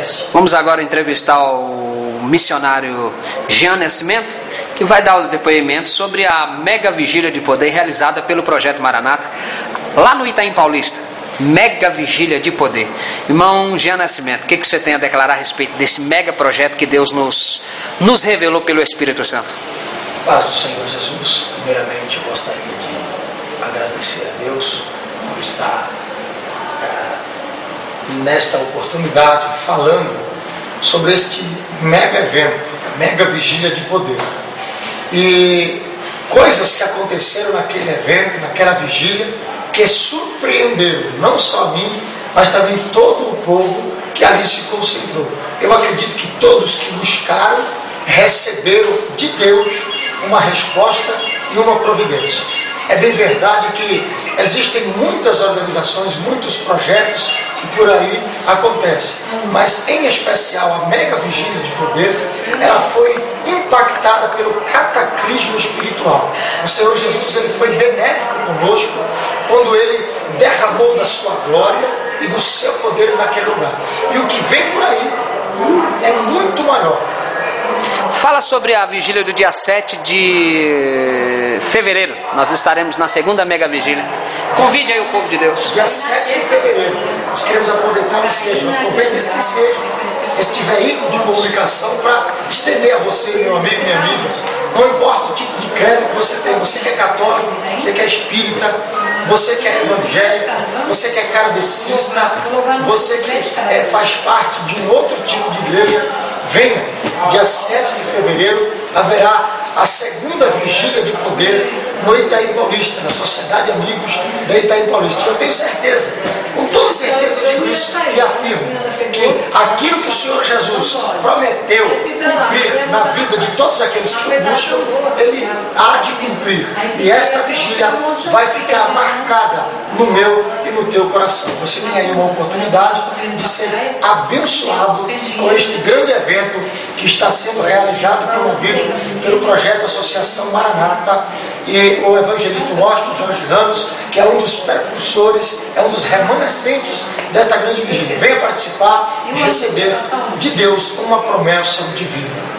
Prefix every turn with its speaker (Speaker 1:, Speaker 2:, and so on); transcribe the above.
Speaker 1: Nordeste.
Speaker 2: Vamos agora entrevistar o missionário Jean Nascimento, que vai dar o depoimento sobre a mega vigília de poder realizada pelo Projeto Maranata, lá no Itaim Paulista. Mega vigília de poder. Irmão Jean Nascimento, o que você tem a declarar a respeito desse mega projeto que Deus nos revelou pelo Espírito Santo?
Speaker 1: Paz do Senhor Jesus. Primeiramente, eu gostaria de agradecer a Deus por estar nesta oportunidade falando sobre este mega evento, mega vigília de poder. E coisas que aconteceram naquele evento, naquela vigília, que surpreenderam não só a mim, mas também todo o povo que ali se concentrou. Eu acredito que todos que buscaram receberam de Deus uma resposta e uma providência. É bem verdade que existem muitas organizações, muitos projetos que por aí acontecem, mas em especial a mega vigília de poder, ela foi impactada pelo cataclismo espiritual. O Senhor Jesus, ele foi benéfico conosco quando ele derramou da sua glória e do seu poder naquele lugar. E o que vem por aí é muito maior.
Speaker 2: Fala sobre a vigília do dia 7 de fevereiro. Nós estaremos na segunda mega vigília. Convide aí o povo de Deus.
Speaker 1: Dia 7 de fevereiro. Nós queremos aproveitar o ensejo. Aproveita esse ensejo, este veículo de comunicação, para estender a você, meu amigo, minha amiga. Não importa o tipo de credo que você tem. Você que é católico, você que é espírita, você que é evangélico, você que é kardecista, você que faz parte de um outro tipo de igreja, venha. Dia 7 de fevereiro haverá a segunda vigília de poder no Itaim Paulista, na Sociedade Amigos da Itaim Paulista. Eu tenho certeza, com toda certeza eu digo isso e afirmo, que aquilo que o Senhor Jesus prometeu cumprir na vida de todos aqueles que o buscam, Ele há de cumprir. E esta vigília vai ficar marcada no meu e no teu coração. Você tem aí uma oportunidade de ser abençoado com este grande evento que está sendo realizado e promovido pelo projeto Associação Maranata e o evangelista Washington Jorge Ramos, que é um dos precursores, é um dos remanescentes desta grande vigília. Venha participar e receber de Deus uma promessa de vida.